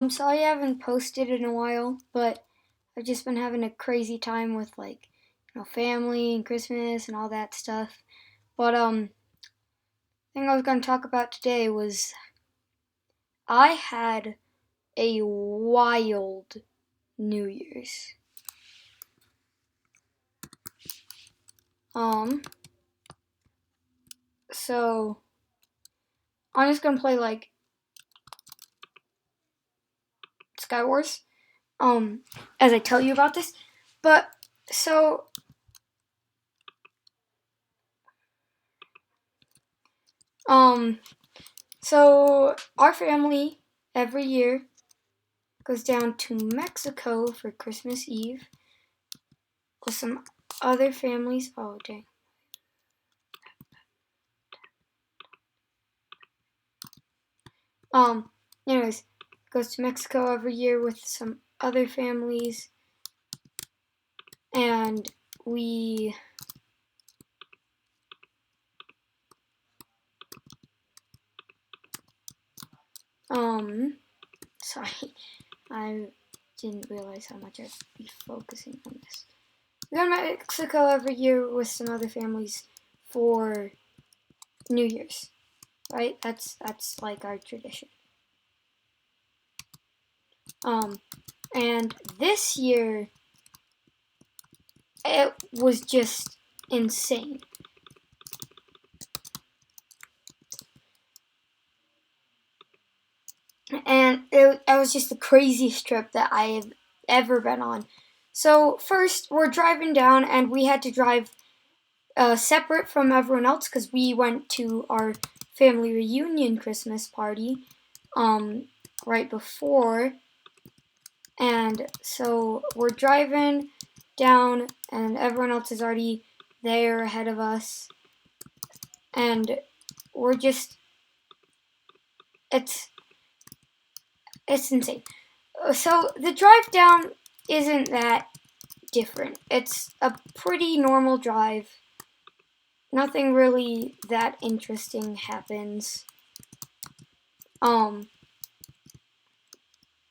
I'm sorry I haven't posted in a while, but I've just been having a crazy time with family and Christmas and all that stuff. But the thing I was going to talk about today was I had a wild New Year's. Um so I'm just going to play like Skywars as I tell you about this. But so um so our family every year goes down to Mexico for Christmas Eve with some other families. Oh, dang. Um, anyways, goes to Mexico every year with some other families, and we sorry, I didn't realize how much I'd be focusing on this. We go to Mexico every year with some other families for New Year's, right? That's like our tradition. And this year it was just insane. And it was just the craziest trip that I have ever been on. So first, we're driving down, and we had to drive separate from everyone else because we went to our family reunion Christmas party right before, and so we're driving down, and everyone else is already there ahead of us, and we're just it's it's insane. So the drive down isn't that different. It's a pretty normal drive. Nothing really that interesting happens. Um,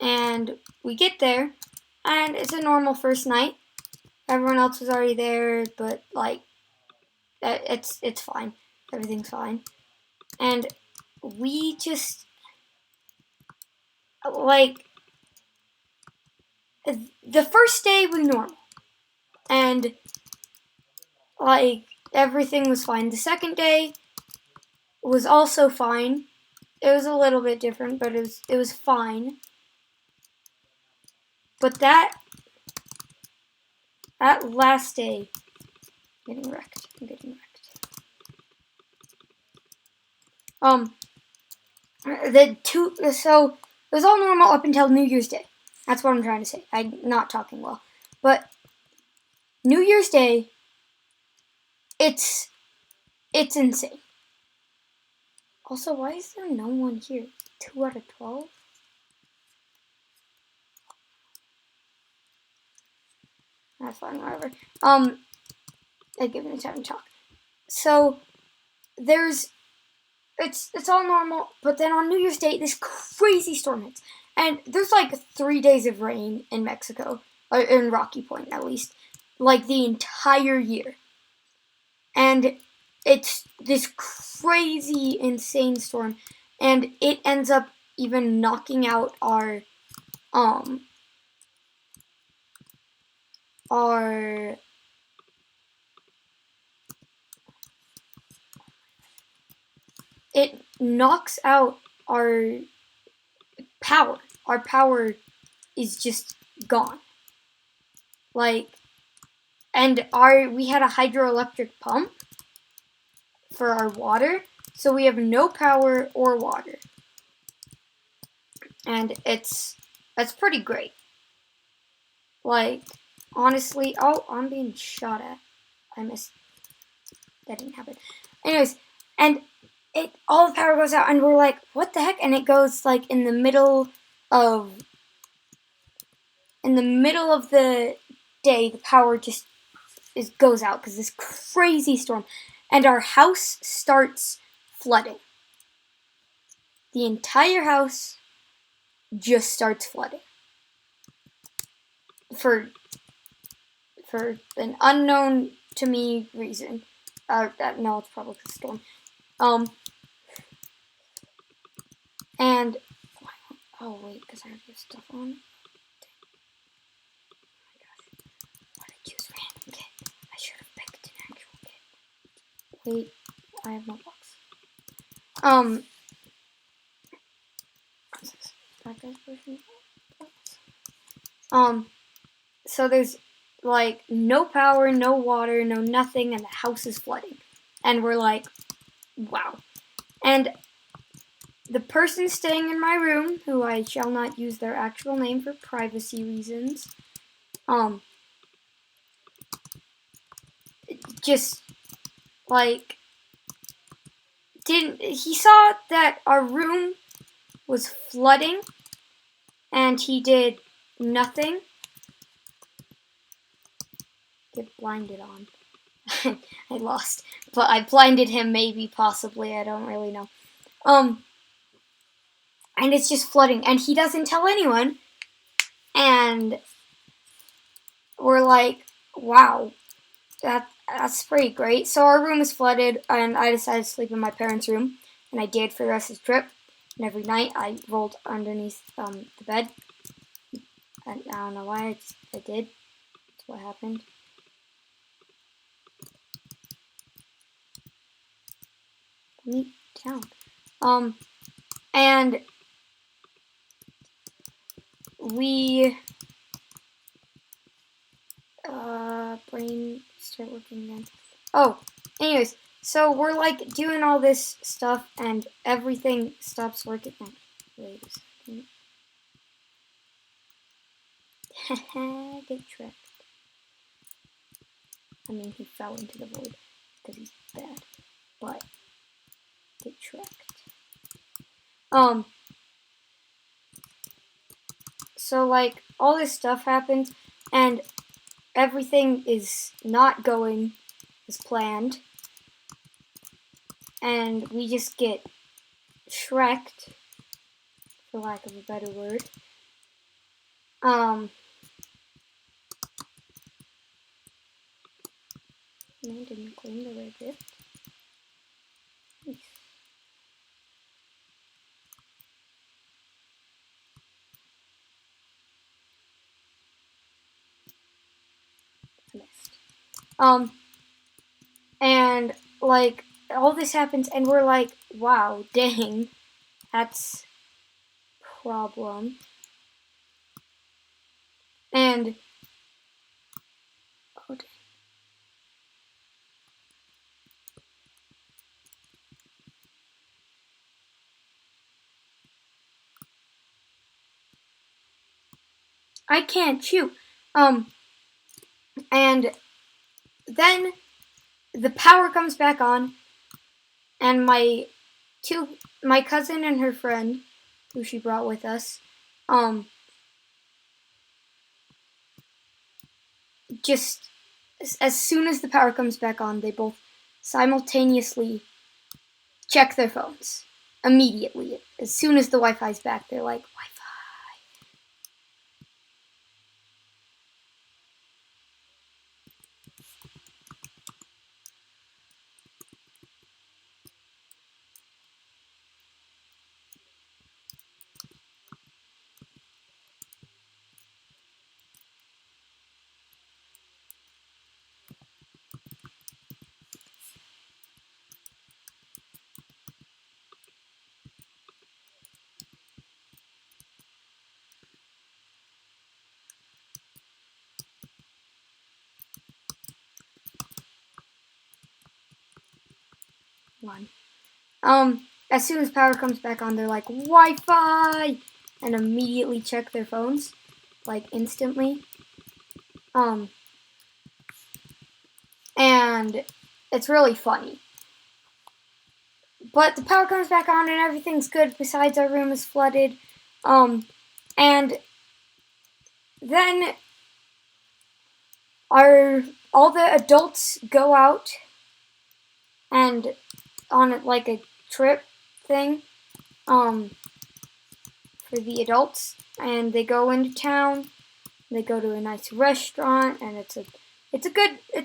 and we get there, and it's a normal first night. Everyone else was already there, but like, it's fine. Everything's fine. And we just like the first day was normal, and like everything was fine. The second day was also fine. It was a little bit different, but it was fine. But that last day, I'm getting wrecked. Um, so it was all normal up until New Year's Day. That's what I'm trying to say. I'm not talking well, but New Year's Day, it's insane. Also, why is there no one here? 2 out of 12. That's fine, whatever. They give me time to talk. So there's it's all normal, but then on New Year's Day, this crazy storm hits, and there's like 3 days of rain in Mexico, or in Rocky Point at least, like the entire year, and it's this crazy, insane storm, and it ends up even knocking out um our it knocks out our power. Our power is just gone. Like, and we had a hydroelectric pump for our water, so we have no power or water, and that's pretty great. Like, honestly, oh, I'm being shot at. I missed. That didn't happen. Anyways, and it all the power goes out, and we're like, what the heck? And it goes like in the middle of the day. The power just goes out because this crazy storm, and our house starts flooding. The entire house just starts flooding for an unknown to me reason. No, it's probably the storm. And oh wait, because I have this stuff on. Oh my gosh, why did I choose random kit? I should have picked an actual kit. Wait, I have no box. What's this? That guy's version. So there's like no power, no water, no nothing, and the house is flooding. And we're like, wow. And the person staying in my room, who I shall not use their actual name for privacy reasons, just like he saw that our room was flooding and he did nothing. Get blinded on. I lost. But I blinded him, maybe, possibly, I don't really know. And it's just flooding, and he doesn't tell anyone. And we're like, wow, that's pretty great. So our room is flooded, and I decided to sleep in my parents' room, and I did for the rest of the trip. And every night I rolled underneath the bed. And I don't know why, I did. That's what happened. Put me down. And we brain start working again. Oh, anyways, so we're like doing all this stuff and everything stops working. Wait a second. Get tricked. I mean, he fell into the void because he's bad, but get tricked. So like all this stuff happens and everything is not going as planned, and we just get shreked, for lack of a better word. Man, didn't claim the rare gift. Nice. I missed. And like all this happens, and we're like, wow, dang, that's problem. And oh, dang. I can't shoot. And then the power comes back on, and my cousin and her friend, who she brought with us, just as soon as the power comes back on, they both simultaneously check their phones immediately. As soon as the Wi-Fi's back, they're like, Wi-Fi. One. As soon as power comes back on, they're like, Wi-Fi! And immediately check their phones. Like, instantly. And it's really funny. But the power comes back on and everything's good, besides our room is flooded. And then all the adults go out and on like a trip thing, for for the adults, and they go into town. They go to a nice restaurant, and it's a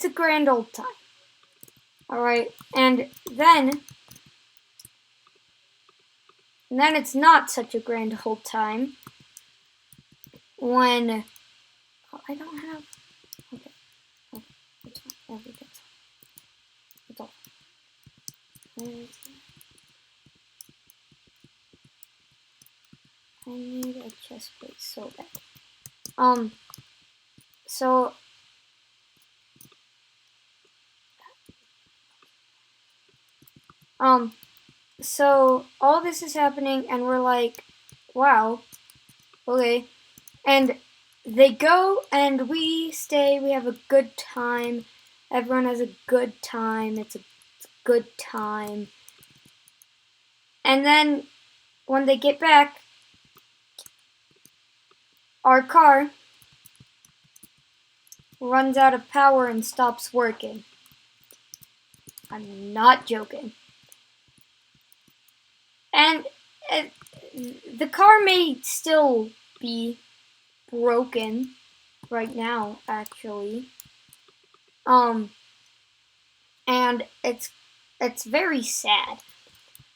grand old time. All right, and then it's not such a grand old time when I don't have. Okay, it's fine. Everything's fine. It's all fine. I need a chest plate so bad. So so all this is happening, and we're like, wow, okay. And they go, and we stay, we have a good time. Everyone has a good time. It's a good time. And then when they get back, our car runs out of power and stops working. I'm not joking. And the car may still be broken right now, actually. And it's very sad.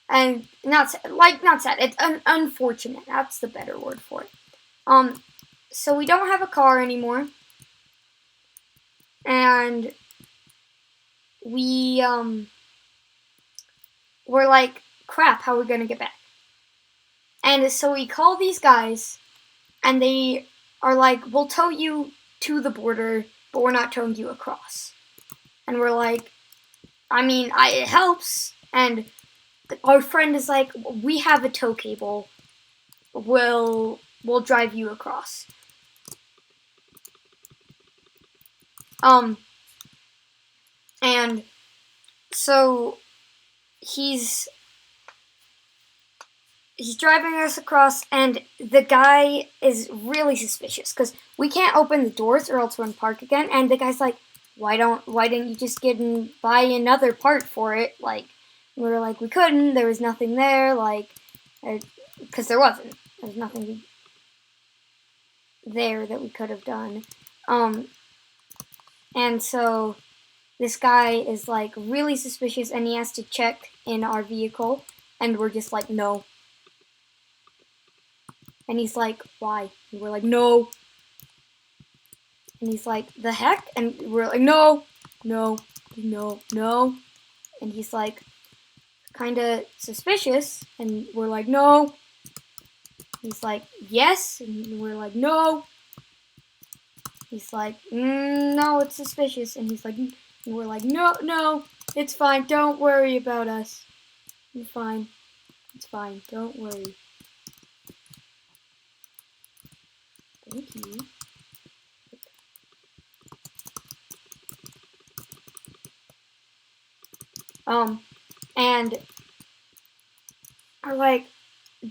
And not sad, it's unfortunate. That's the better word for it. So we don't have a car anymore. And we're like, crap, how are we gonna get back? And so we call these guys, and they are like, we'll tow you to the border, but we're not towing you across. And we're like, I mean, it helps. And our friend is like, we have a tow cable. We'll drive you across. And so he's driving us across, and the guy is really suspicious because we can't open the doors or else we're in park again. And the guy's like, why didn't you just get and buy another part for it? Like, we were like, we couldn't. There was nothing there. Like, because there wasn't. There was nothing there that we could have done. And so this guy is like really suspicious, and he has to check in our vehicle, and we're just like, no. And he's like, why? And we're like, no. And he's like, the heck? And we're like, no. And he's like, kind of suspicious, and we're like, no. He's like, yes, and we're like, no. He's like, no, it's suspicious, and he's like, and we're like, no, it's fine, don't worry about us. It's fine, don't worry. Thank you. And are like,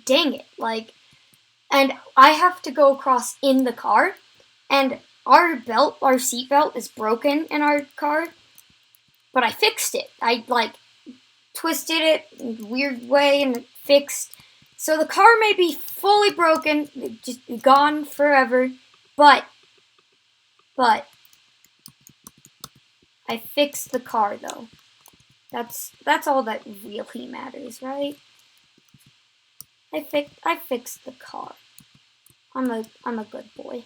dang it, like, and I have to go across in the car, and our seat belt is broken in our car, but I fixed it. I, like, twisted it in a weird way and it fixed. So the car may be fully broken, just gone forever, but I fixed the car, though. That's all that really matters, right? I fixed the car. I'm a good boy.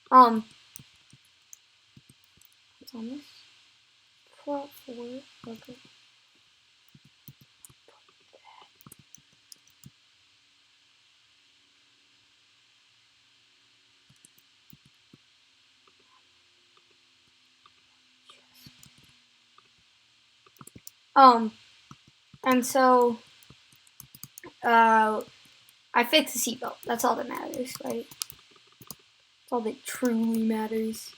What's on this? Prop 4. Okay. And so, I fixed the seatbelt. That's all that matters, right? That's all that truly matters.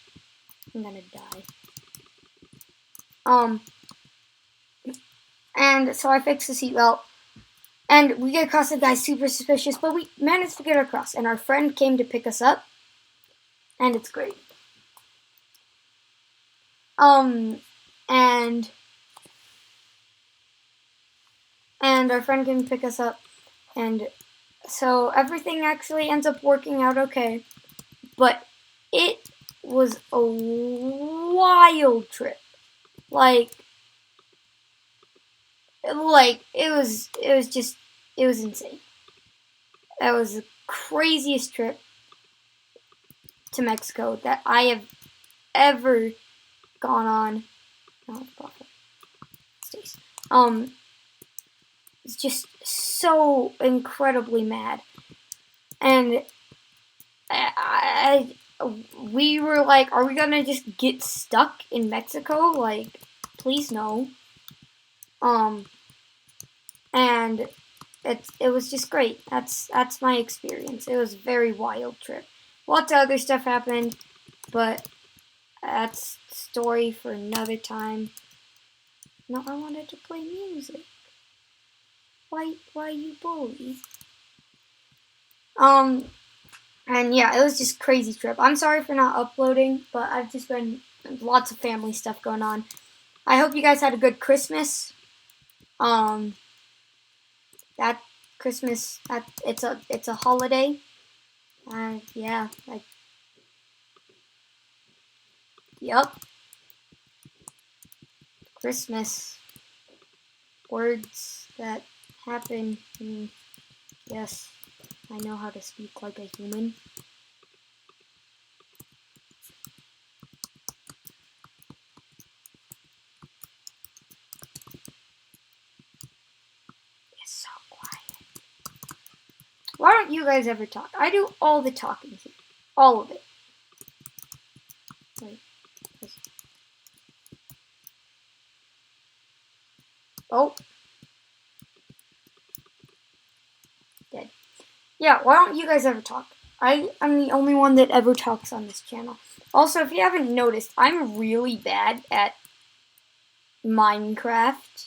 I'm gonna die. And so I fixed the seatbelt, and we get across. The guy's super suspicious, but we managed to get across, and our friend came to pick us up, and it's great. And our friend came to pick us up, and So everything actually ends up working out okay. But it was a wild trip. Like it was insane. That was the craziest trip to Mexico that I have ever gone on. Oh, Stace. It's just so incredibly mad, and we were like, are we gonna just get stuck in Mexico? Like, please no. Um, and it was just great. That's my experience. It was a very wild trip. Lots of other stuff happened, but that's story for another time. No, I wanted to play music. Why you bully? And yeah, it was just crazy trip. I'm sorry for not uploading, but I've just been lots of family stuff going on. I hope you guys had a good Christmas. Um, that Christmas, it's a holiday. Yeah, like, yep, Christmas. Words that happen. Yes, I know how to speak like a human. It's so quiet. Why don't you guys ever talk? I do all the talking here. All of it. Wait. Oh. Dead. Yeah, why don't you guys ever talk? I'm the only one that ever talks on this channel. Also, if you haven't noticed, I'm really bad at Minecraft.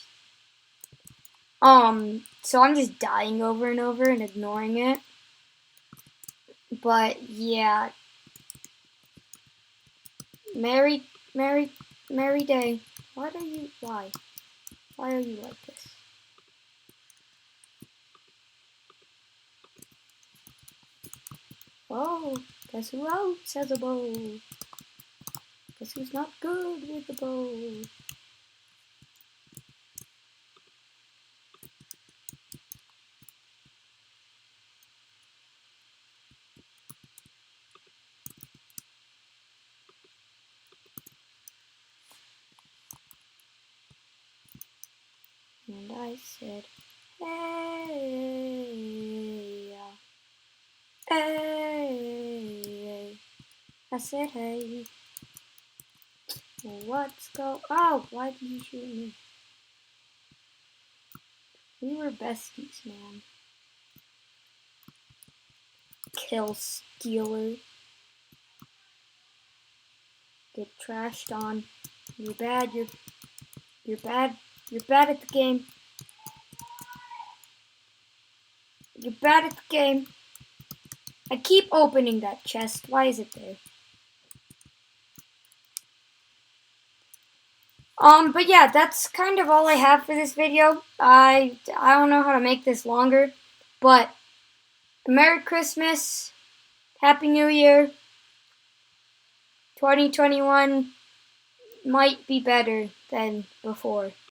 So I'm just dying over and over and ignoring it. But yeah. Merry Day. Why? Why are you like this? Oh, guess who else has a bow? Guess who's not good with the bow? And I said, hey, hey. I said, hey. What's go? Oh, why did you shoot me? We were besties, man. Kill stealer. Get trashed on. You're bad. You're bad. You're bad at the game. You're bad at the game. I keep opening that chest. Why is it there? But yeah, that's kind of all I have for this video. I don't know how to make this longer, but Merry Christmas, Happy New Year. 2021 might be better than before.